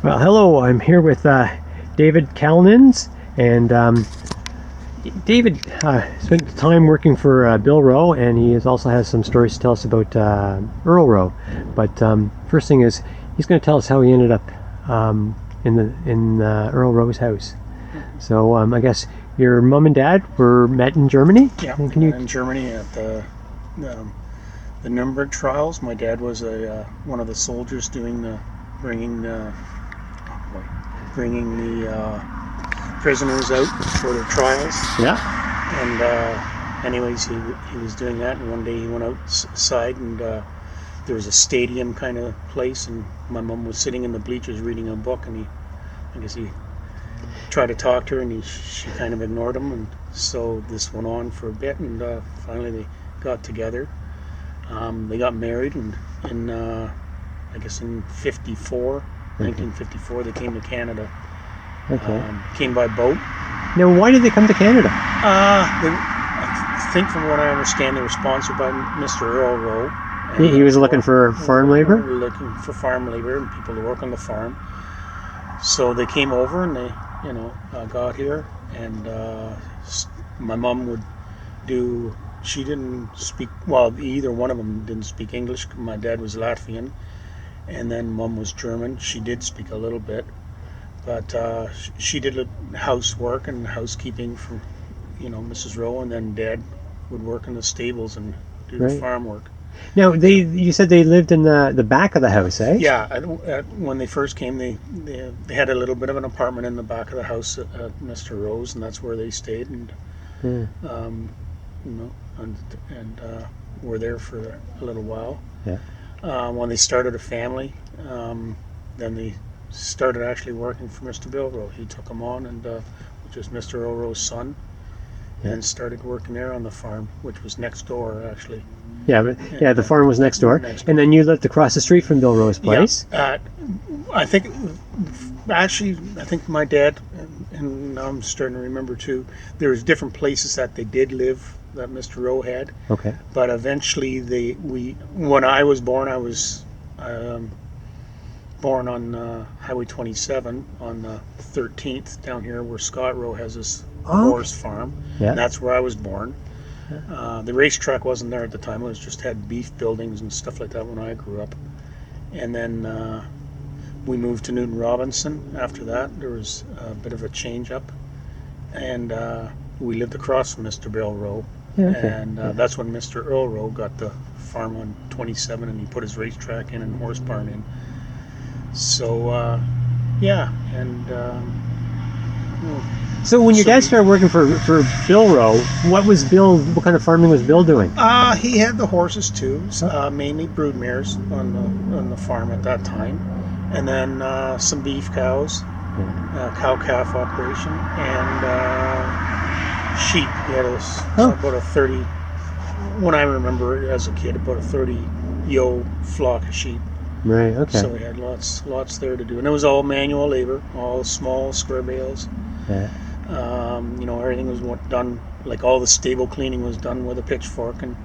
Well, hello. I'm here with David Kalnins, and David spent time working for Bill Rowe, and he also has some stories to tell us about Earl Rowe. But first thing is, he's going to tell us how he ended up in Earl Rowe's house. So I guess your mom and dad were met in Germany. Yeah, Can you? in Germany at the Nuremberg trials. My dad was one of the soldiers bringing the prisoners out for their trials. Yeah. And anyways, he was doing that, and one day he went outside, and there was a stadium kind of place, and my mom was sitting in the bleachers reading a book, and I guess he tried to talk to her, and she kind of ignored him, and so this went on for a bit, and finally they got together. They got married, and in I guess in 1954, they came to Canada. Okay. Came by boat. Now, why did they come to Canada? I think from what I understand, they were sponsored by Mr. Earl Rowe. He was looking for farm labor? Looking for farm labor and people to work on the farm. So they came over and they, got here. And my mom would do, she didn't speak, well, either one of them didn't speak English. My dad was Latvian. And then mom was German. She did speak a little bit. But she did housework and housekeeping for, Mrs. Rowe, and then Dad would work in the stables and do the farm work. Now, you said they lived in the back of the house, eh? Yeah, when they first came, they had a little bit of an apartment in the back of the house at Mr. Rowe's, and that's where they stayed, and were there for a little while. Yeah. When they started a family, then they started actually working for Mr. Bill Rowe. He took them on, and which was Mr. Earl Rowe's son, and started working there on the farm, which was next door actually. Yeah, but the farm was next door, and then you lived across the street from Bill Rowe's place. Yeah, I think my dad, and now I'm starting to remember too. There was different places that they did live that Mr. Rowe had. Okay. But eventually, when I was born, I was born on Highway 27 on the 13th down here where Scott Rowe has his horse farm. Yeah. And that's where I was born. The racetrack wasn't there at the time. It was just had beef buildings and stuff like that when I grew up. And then we moved to Newton Robinson. After that, there was a bit of a change up. And we lived across from Mr. Bill Rowe. Yeah, okay. And that's when Mr. Earl Rowe got the farm on 27, and he put his racetrack in and horse barn in. So, So when your dad started working for Bill Rowe, what kind of farming was Bill doing? He had the horses too, mainly brood mares on the farm at that time, and then some beef cows, cow-calf operation, and sheep. He had about a 30, when I remember as a kid, about a 30 ewe flock of sheep. Right, okay. So we had lots there to do. And it was all manual labor, all small square bales. Yeah. Everything was done, like all the stable cleaning was done with a pitchfork and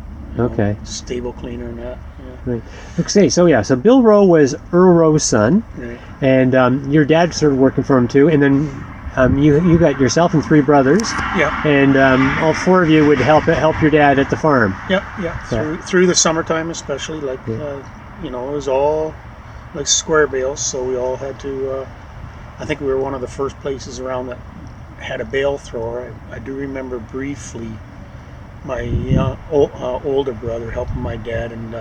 stable cleaner and that. Yeah. Right. Okay, so Bill Rowe was Earl Rowe's son, Right. and your dad started working for him too, and then you got yourself and three brothers. Yeah. And all four of you would help your dad at the farm. Yeah. Through the summertime especially, it was all like square bales, so we all had to, I think we were one of the first places around that had a bale thrower. I do remember briefly my older brother helping my dad, and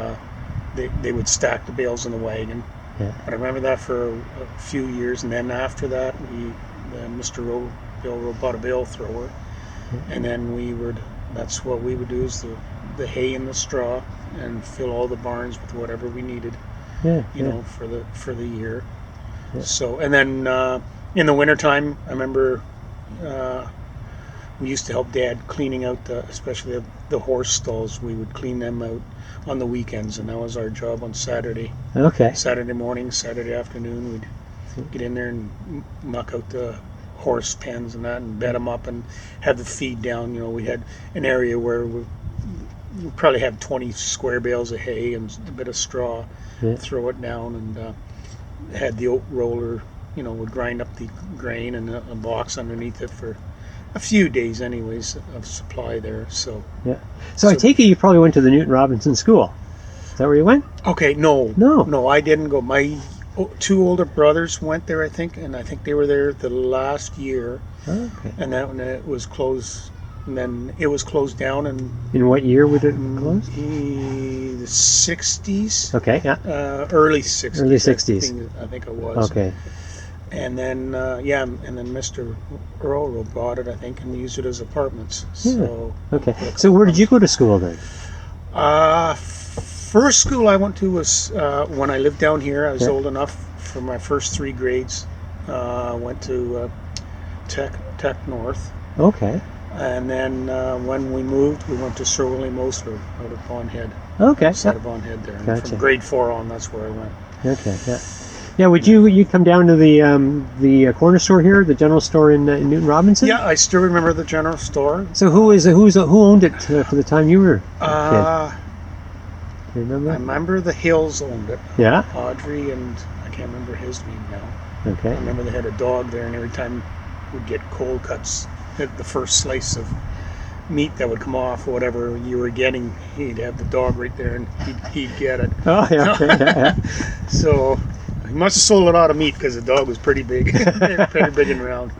they would stack the bales in the wagon. Yeah. But I remember that for a few years, and then after that, Mr. Rowe, Bill Rowe bought a bale thrower, and then that's what we would do is the hay and the straw, and fill all the barns with whatever we needed, for the year. Yeah. So, and then in the wintertime, I remember we used to help Dad cleaning out especially the horse stalls. We would clean them out on the weekends, and that was our job on Saturday. Okay. Saturday morning, Saturday afternoon, we'd get in there and muck out the horse pens and that, and bed them up and have the feed down. We had an area where we probably have 20 square bales of hay and a bit of straw, throw it down, and had the oat roller would grind up the grain and a box underneath it for a few days, anyways, of supply there. So Yeah. So I take it you probably went to the Newton Robinson School. Is that where you went? okay, no, No. I didn't go. My two older brothers went there, I think, and I think they were there the last year, Okay. and that when it was closed. And then it was closed down In what year would it close? in the 60s. Okay. Yeah. Early 60s. Early 60s. I think it was. Okay. And then, and then Mr. Earl Rowe bought it, I think, and used it as apartments. Yeah. So, Okay. So where did you go to school then? First school I went to was when I lived down here. I was Yeah. old enough for my first 3 grades. Went to Tech North. Okay. And then when we moved, we went to Sir William Osler out of Bond Head. Okay. Outside of Bond Head there. And Gotcha. from grade 4 on, that's where I went. Okay. Yeah. Yeah. Would you come down to the corner store here, the general store in Newton Robinson? Yeah, I still remember the general store. So who owned it for the time you were a kid? Do you I remember? remember the Hills owned it. Yeah. Audrey and I can't remember his name now. Okay. I remember they had a dog there, and every time we'd get cold cuts, the first slice of meat that would come off, or whatever you were getting, he'd have the dog right there, and he'd get it. Oh yeah. Okay. Yeah. So he must have sold a lot of meat because the dog was pretty big, pretty big and round.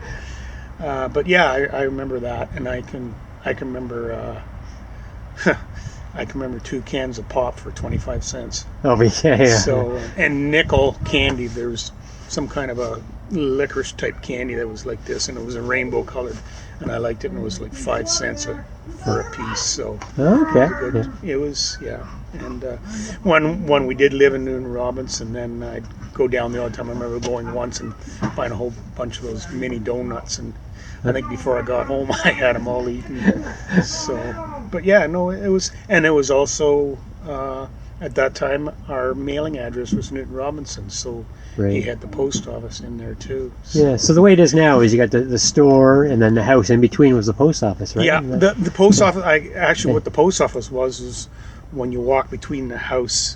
But yeah, I remember that, and I can remember. I can remember 2 cans of pop for 25 cents. Oh, yeah. So, and nickel candy. There was some kind of a licorice type candy that was like this, and it was a rainbow colored, and I liked it, and it was like 5 cents for a piece. So Okay. good. Yeah. It was, yeah. And when we did live in Newton Robinson, then I'd go down there all the time. I remember going once and buying a whole bunch of those mini donuts, and I think before I got home, I had them all eaten. So, but yeah, no, it was also at that time our mailing address was Newton Robinson, so Right. he had the post office in there too. So. Yeah. So the way it is now is you got the store, and then the house in between was the post office, right? Yeah, the post office. What the post office was is when you walk between the house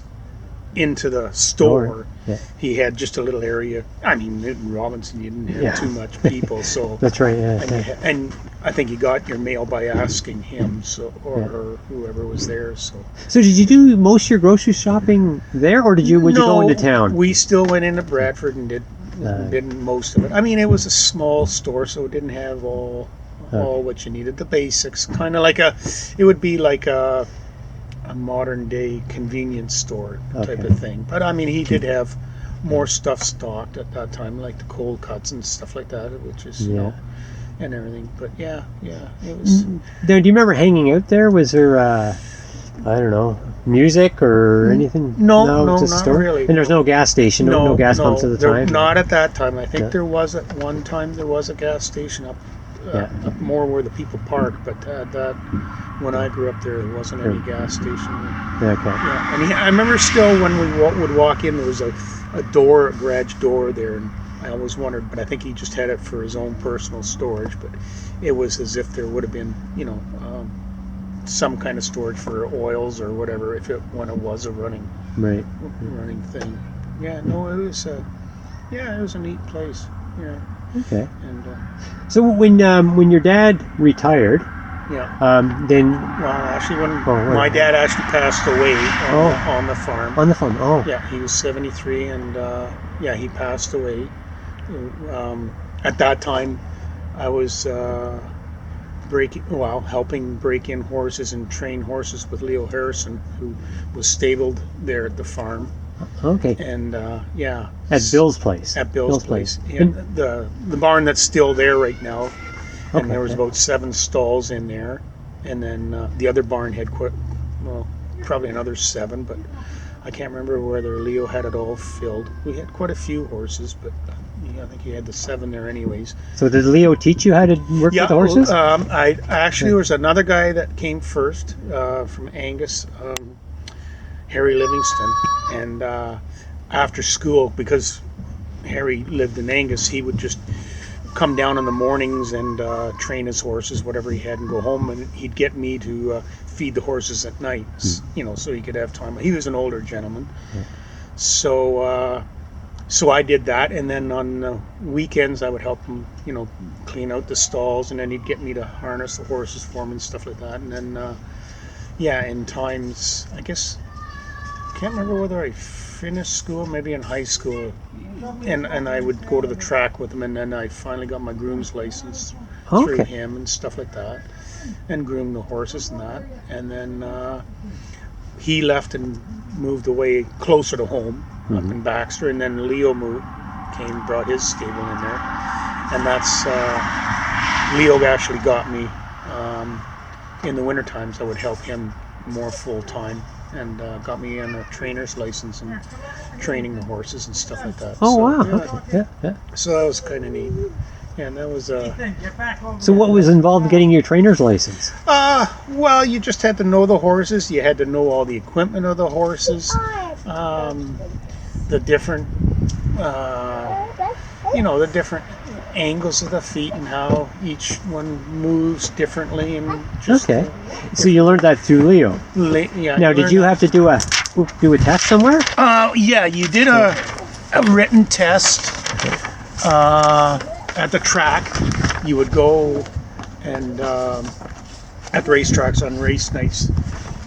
into the store. Yeah. He had just a little area. I mean, Newton Robinson, you didn't have Yeah. too much people, so. That's right. Yeah. And, Yeah. and I think you got your mail by asking him, so or her, whoever was there. So So did you do most of your grocery shopping there, or would you go into town? We still went into Bradford and did most of it. I mean, it was a small store, so it didn't have all what you needed. The basics, kind of like it would be like a modern day convenience store type of thing. But I mean, he did have more stuff stocked at that time, like the cold cuts and stuff like that, which is and everything. But yeah, it was. Now, do you remember hanging out there? Was there, I don't know, music or anything? No, just a not store? really. And there's no gas station, no gas pumps at the time? Not at that time. I think there was at one time there was a gas station up more where the people park, but that when I grew up there wasn't any gas station. Okay. Yeah, and I remember still when we would walk in, there was a garage door there, and I always wondered, but I think he just had it for his own personal storage, but it was as if there would have been, some kind of storage for oils or whatever, when it was a running thing. Yeah, no, it was a neat place. Yeah. Okay. And so when your dad retired, then well, actually, when right. my dad actually passed away on the farm. On the farm. Oh. Yeah, he was 73, and he passed away. At that time, I was helping break in horses and train horses with Leo Harrison, who was stabled there at the farm. Okay. And at Bill's place. At Bill's place. Yeah, the barn that's still there right now. And there was about 7 stalls in there, and then the other barn had probably another 7, but I can't remember whether Leo had it all filled. We had quite a few horses, but I think he had the 7 there anyways. So did Leo teach you how to work with horses? I actually there was another guy that came first from Angus, Harry Livingston, and after school, because Harry lived in Angus, he would just come down in the mornings and train his horses, whatever he had, and go home, and he'd get me to feed the horses at night, so he could have time. He was an older gentleman, so so I did that, and then on weekends I would help him, clean out the stalls, and then he'd get me to harness the horses for him and stuff like that. And then, in times, I guess, can't remember whether I finished school, maybe in high school, and I would go to the track with him, and then I finally got my groom's license through him and stuff like that, and groomed the horses and that. And then he left and moved away closer to home, up in Baxter, and then Leo brought his stable in there, and that's Leo actually got me in the winter times. I would help him more full time, and got me in a trainer's license and training the horses and stuff like that. Oh, so, wow. Yeah. Okay. Yeah. So that was kind of neat. Yeah, and that was So what was involved in getting your trainer's license? well, you just had to know the horses. You had to know all the equipment of the horses, the different, the different angles of the feet and how each one moves differently, and just So you learned that through Leo. Now, did you have to do a test somewhere? Yeah, you did a written test at the track. You would go and at the racetracks on race nights,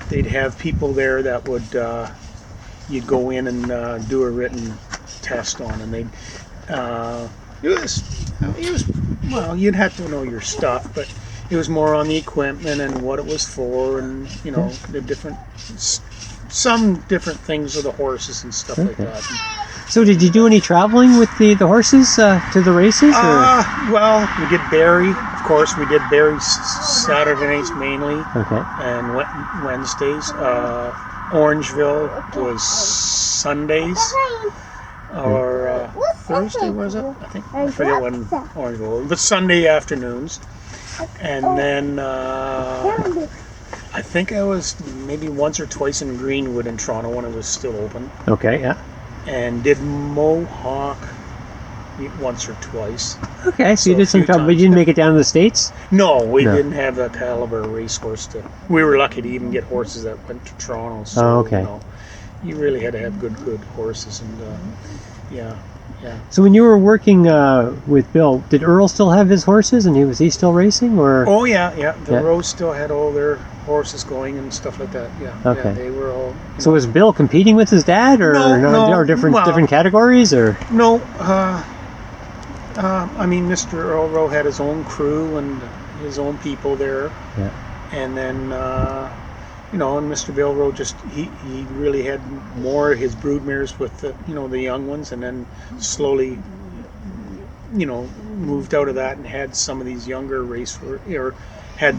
they'd have people there that would you'd go in and do a written test on, and they'd well, you'd have to know your stuff, but it was more on the equipment and what it was for, and the different, some different things of the horses and stuff like that. So did you do any traveling with the horses to the races? Well, we did Barrie, of course. We did Barrie Saturday nights mainly, and Wednesdays. Orangeville was Sundays, or Thursday, was it? I forget when Orangeville was, but Sunday afternoons. And then I think I was maybe once or twice in Greenwood in Toronto when it was still open. Okay, yeah. And did Mohawk once or twice. Okay, so you did some travel, but you didn't make it down to the States? No, we didn't have that caliber racehorse to. We were lucky to even get horses that went to Toronto. So, you really had to have good horses, and yeah. So when you were working with Bill, did Earl still have his horses, and was he still racing, or? Oh yeah. The Rowe still had all their horses going and stuff like that. Yeah. Okay. Yeah, they were all. So was Bill competing with his dad, or or different categories, or? No. I mean, Mr. Earl Rowe had his own crew and his own people there. Yeah. And then, and Mr. Bill Rowe he really had more of his broodmares with the young ones, and then slowly, moved out of that and had some of these younger or had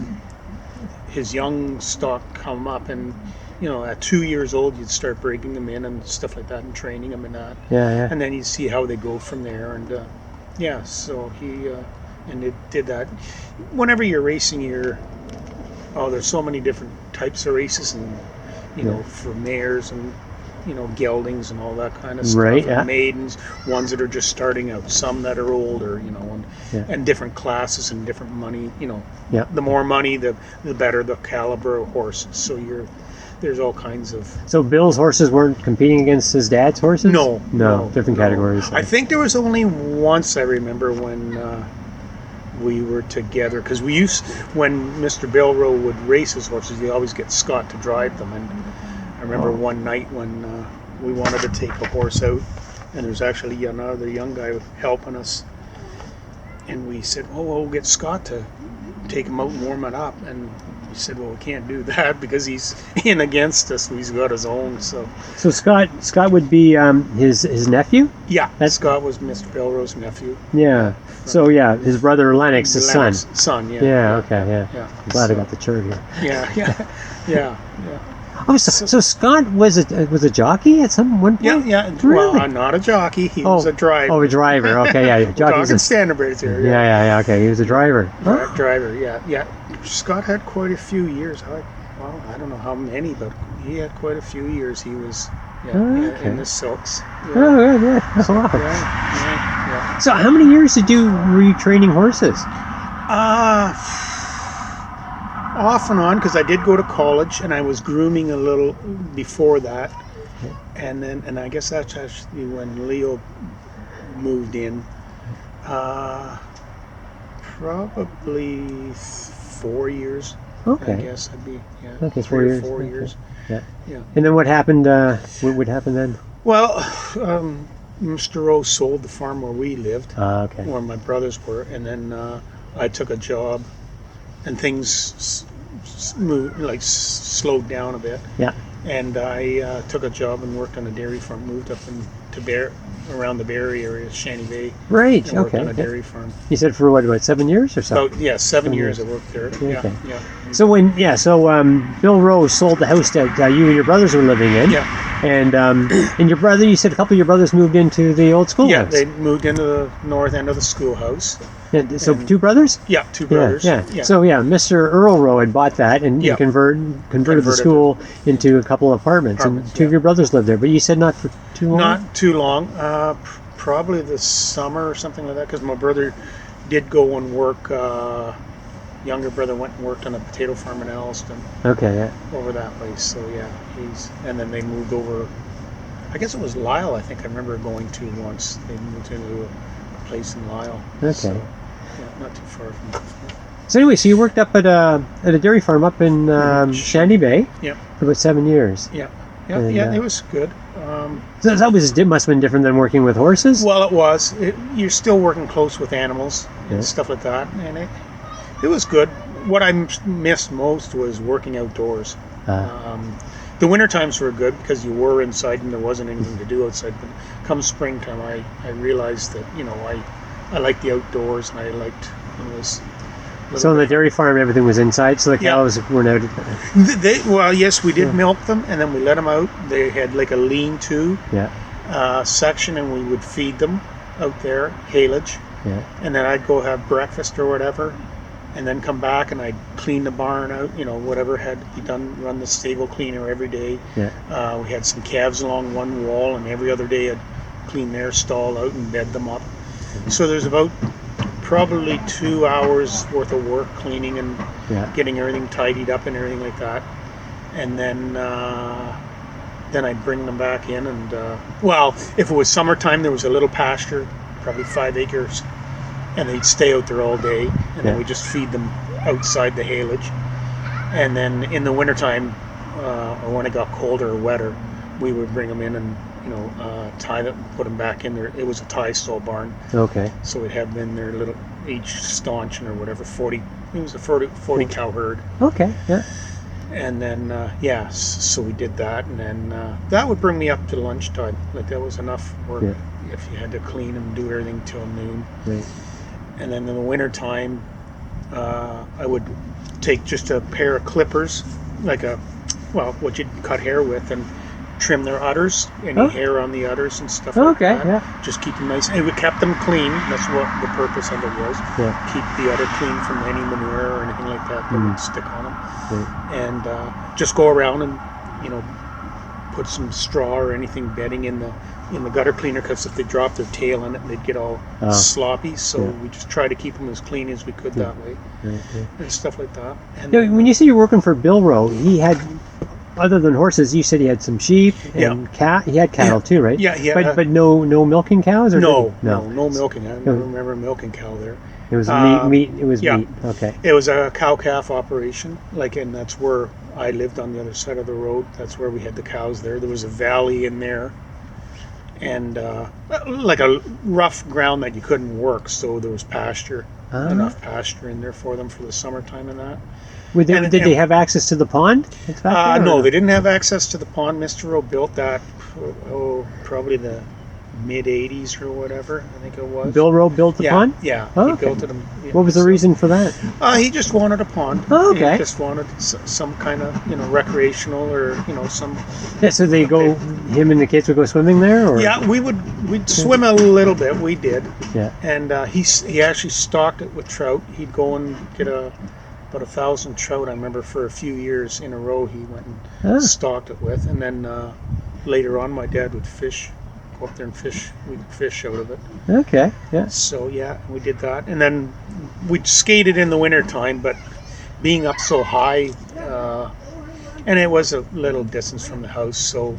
his young stock come up, and at 2 years old you'd start breaking them in and stuff like that and training them and that. Yeah. And then you'd see how they go from there, and so he and it did that. Whenever you're racing, there's so many different types of races, and for mares and geldings and all that kind of stuff. Right, and maidens, ones that are just starting out, some that are older, and different classes and different money. The more money, the better the caliber of horses. So there's all kinds of. So Bill's horses weren't competing against his dad's horses? No, different categories. I think there was only once, I remember, when we were together, because when Mr. Bill Rowe would race his horses, he always get Scott to drive them, and I remember one night when we wanted to take a horse out, and there's actually another young guy helping us, and we said, we'll get Scott to take him out and warm it up, and we said, we can't do that because he's in against us. He's got his own. So Scott would be his nephew? Yeah, Scott was Mr. Bill Rowe's nephew. Yeah. So his brother Lennox, his son. Yeah. Yeah. Okay. Yeah. I'm glad I got the chart here. Yeah. Oh, so Scott was a jockey at one point? Yeah. Really? Well, not a jockey. He was a driver. Oh, a driver. Okay, yeah. Jockey was standardbreeds here. Yeah. Okay, he was a driver. Driver. Yeah. Scott had quite a few years. I don't know how many, but he had quite a few years. He was in the silks. Yeah. Oh, yeah. Oh, wow. Yeah. So how many years were you training horses? Off and on, because I did go to college, and I was grooming a little before that, And I guess that's actually when Leo moved in. Probably 4 years. Okay. I guess I'd be Okay, 3 or 4 years. 4 Okay. years. Yeah. Yeah. And then what happened? What would happen then? Well, Mr. Rowe sold the farm where we lived, Okay. where my brothers were, and then I took a job, and things slowed down a bit. Yeah. And I took a job and worked on a dairy farm. Moved up around the Barrie area, Shanty Bay, Right. and worked Okay. on a dairy farm. You said for what, about 7 years or so? About 7 years I worked there. Okay. Yeah. So Bill Rowe sold the house that you and your brothers were living in. Yeah. And your brother, you said a couple of your brothers moved into the old schoolhouse. Yeah, they moved into the north end of the schoolhouse. And so 2 brothers? Yeah, 2 brothers. Yeah. So Mr. Earl Rowe had bought that and converted the school into a couple of apartments, and 2 of your brothers lived there. But you said not for too long. Not too long. Probably the summer or something like that, because my brother did go and work. Younger brother went and worked on a potato farm in Alliston. Okay. Yeah. Over that way. So and then they moved over. I guess it was Lyle. I think I remember going to once. They moved into a place in Lyle. Okay. So, not too far from. So anyway, so you worked up at a dairy farm up in Shanty Bay. Yeah. For about 7 years. Yeah. And, it was good. So that must have been different than working with horses. Well, it was. You're still working close with animals and stuff like that, and it was good. What I missed most was working outdoors. The winter times were good because you were inside and there wasn't anything to do outside. But come springtime, I realized that I liked the outdoors, and I liked this. So on the dairy farm, everything was inside, so the cows weren't out. Well, yes, we did milk them, and then we let them out. They had like a lean-to section, and we would feed them out there, haylage. Yeah. And then I'd go have breakfast or whatever, and then come back and I'd clean the barn out, whatever had to be done, run the stable cleaner every day. Yeah. We had some calves along one wall, and every other day I'd clean their stall out and bed them up. Mm-hmm. So there's about probably 2 hours worth of work cleaning and getting everything tidied up and everything like that. And then I'd bring them back in, and if it was summertime, there was a little pasture, probably 5 acres, and they'd stay out there all day, and then we just feed them outside the haylage. And then in the wintertime, or when it got colder or wetter, we would bring them in and tie them, put them back in there. It was a tie stall barn. Okay. So we'd have them in their little, each stanchion or whatever, 40. It was a 40 cow herd. Okay. Yeah. And then so we did that, and then that would bring me up to lunchtime. Like that was enough work if you had to clean and do everything till noon. Right. And then in the wintertime, I would take just a pair of clippers, what you'd cut hair with, and trim their udders, any hair on the udders and stuff like that. Yeah. Just keep them nice. And we kept them clean. That's what the purpose of it was. Yeah. Keep the udder clean from any manure or anything like that would stick on them. Right. And just go around and, put some straw or anything bedding in the gutter cleaner, because if they dropped their tail in it, they'd get all sloppy. So we just try to keep them as clean as we could that way, and stuff like that. And when you say you're working for Bill Rowe, he had, other than horses, you said he had some sheep and cat. He had cattle too, right? Yeah. But no milking cows, or no milking. I don't remember a milking cow there. It was meat. It was meat. Okay. It was a cow-calf operation, and that's where I lived on the other side of the road. That's where we had the cows there. There was a valley in there, and like a rough ground that you couldn't work, so there was pasture, enough pasture in there for them for the summertime and that. Did they have access to the pond? No, they didn't have access to the pond. Mr. Rowe built that, probably the mid-'80s or whatever, I think it was. Bill Rowe built the pond? Yeah, he built it. What was the reason for that? He just wanted a pond. Oh, okay. He just wanted some kind of, recreational or, some... Yeah, so him and the kids would go swimming there? Or? Yeah, we'd swim a little bit. We did. Yeah. And he actually stocked it with trout. He'd go and get about 1,000 trout, I remember, for a few years in a row. He went and stocked it with. And then later on, my dad would go up there and fish. We'd fish out of it. Okay, yeah. So, we did that. And then we'd skated in the wintertime, but being up so high, and it was a little distance from the house, so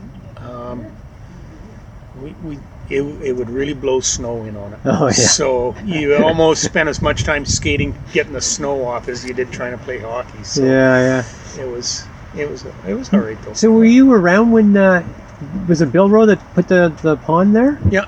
it would really blow snow in on it. Oh, yeah. So you almost spent as much time skating, getting the snow off, as you did trying to play hockey. So Yeah. it was all right though. So were you around when was it Bill Rowe that put the pond there? Yeah.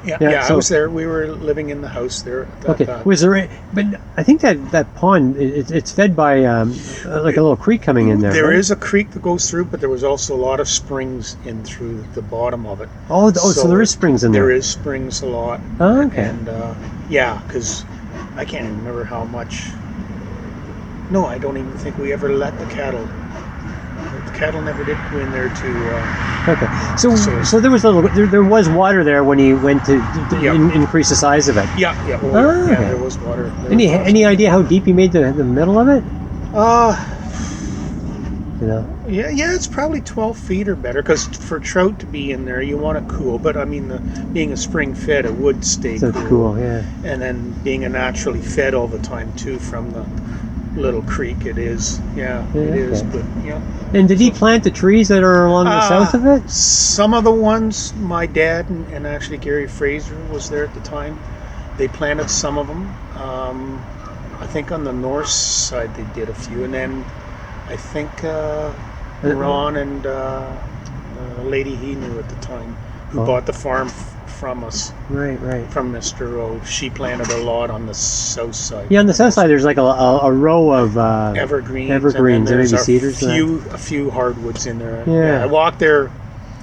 So, I was there. We were living in the house there. At that time. Was there? But I think that pond it's fed by like a little creek coming in there. There right? is a creek that goes through, but there was also a lot of springs in through the bottom of it. So there is springs in there. There is springs a lot. Oh, okay. And because I can't even remember how much. No, I don't even think we ever let the cattle. The cattle never did go in there to. Okay. So there was there was water there when he went to increase the size of it. Yeah. Okay. There was water. Any idea how deep he made the middle of it? You know. Yeah, it's probably 12 feet or better, because for trout to be in there, you want it cool. But I mean, being a spring fed, it would stay So cool. cool, yeah. And then being a naturally fed all the time too from the little creek, it is. Yeah, it is. okay. But yeah. And did he plant the trees that are along the south of it? Some of the ones, my dad and actually Gary Fraser was there at the time. They planted some of them. I think on the north side they did a few, and then I think Ron and a lady he knew at the time who bought the farm from us. Right. From Mr. Rowe. She planted a lot on the south side. Yeah, on the south side there's like a row of evergreens and maybe cedars. A few hardwoods in there. Yeah. I walked there.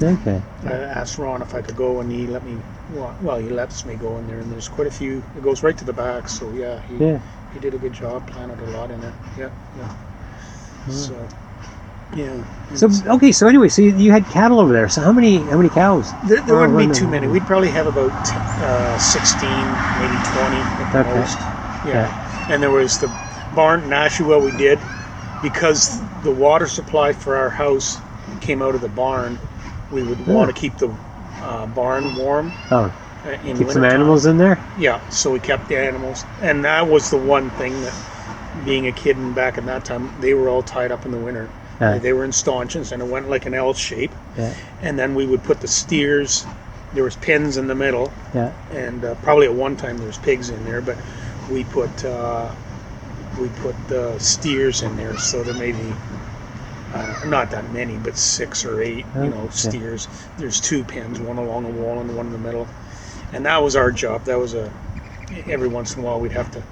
Okay. I asked Ron if I could go, and he let me. Well, he lets me go in there, and there's quite a few. It goes right to the back, so he did a good job. Planted a lot in it. Yeah. So. Yeah. So anyway, so you had cattle over there. So how many cows? There wouldn't be too many. We'd probably have about 16, maybe 20 at the most. Yeah. And there was the barn in Ashewell we did, because the water supply for our house came out of the barn. We would want to keep the barn warm. Oh. In keep some animals in there? Yeah, so we kept the animals. And that was the one thing that, being a kid and back in that time, they were all tied up in the winter. They were in stanchions, and it went like an L shape. Yeah. And then we would put the steers. There was pens in the middle. Yeah. And probably at one time there was pigs in there, but we put the steers in there, so there may be not that many, but 6 or 8, steers. There's 2 pens, one along the wall and one in the middle. And that was our job. That was every once in a while we'd have to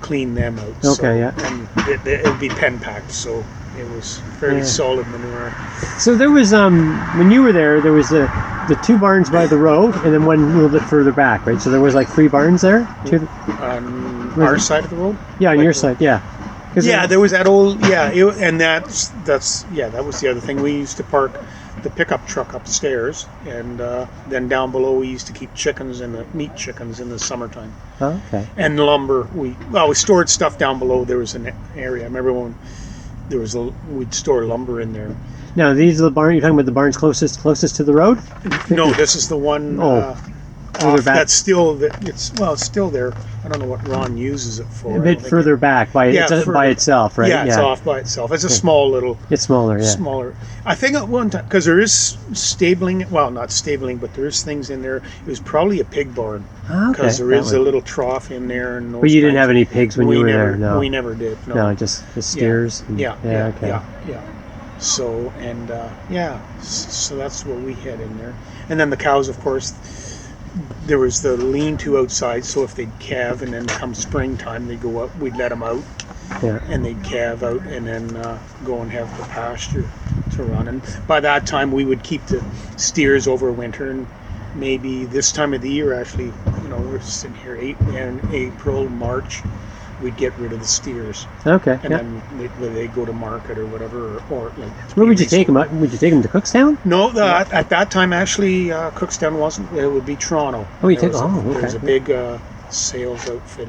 clean them out. And it would be pen packed, so it was fairly solid manure. So there was when you were there was the 2 barns by the road, and then one a little bit further back, right? So there was like 3 barns there. On our side of the road. Yeah, on your side. Yeah. There was that old and that was the other thing. We used to park the pickup truck upstairs, and then down below we used to keep chickens and meat chickens in the summertime. Oh, okay. And lumber. We stored stuff down below. There was an area. I remember when we'd store lumber in there. Now these are the barns. You're talking about the barns closest to the road? No, this is the one. That's still it's still there. I don't know what Ron uses it for. A bit further back by itself, right? Yeah, it's off by itself. It's a small little. It's smaller, yeah. Smaller. I think at one time, because there is stabling. Well, not stabling, but there is things in there. It was probably a pig barn. Because there is a little trough in there. And but you didn't have any pigs when you were there, no? We never did. No, just steers. Yeah. So so that's what we had in there, and then the cows, of course. There was the lean-to outside, so if they'd calve, and then come springtime, they'd go up. We'd let them out, and they'd calve out, and then go and have the pasture to run. And by that time, we would keep the steers over winter, and maybe this time of the year, actually, we're sitting here in April, March, we'd get rid of the steers. Okay. And then they'd go to market or whatever, or like. Where would you take them? Would you take them to Cookstown? No, at that time actually, Cookstown wasn't. It would be Toronto. Oh, okay. There was a big sales outfit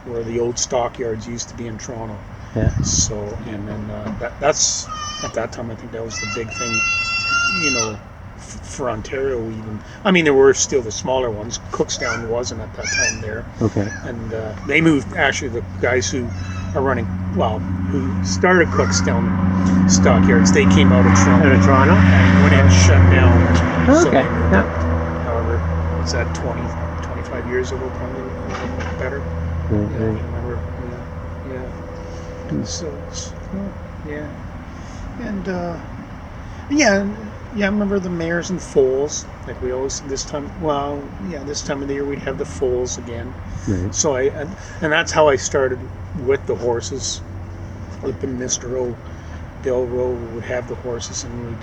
where the old stockyards used to be in Toronto. Yeah. So and then that's at that time I think that was the big thing, for Ontario even. I mean, there were still the smaller ones. Cookstown wasn't at that time there. Okay. And they moved, actually, the guys who are running, who started Cookstown Stockyards, they came out of Toronto. Out of Toronto? And when it shut down. Okay. However, what's that, 20, 25 years ago, probably, better. Right, Yeah, I right. can remember. Yeah. So, yeah. And, yeah, I remember the mares and foals. Like we always, this time of the year we'd have the foals again. Right. So and that's how I started with the horses. Up in Mr. Rowe, Bill Rowe would have the horses, and we'd,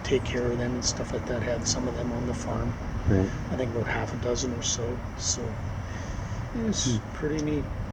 take care of them and stuff like that. Had some of them on the farm. Right. I think about half a dozen or so. So it was pretty neat.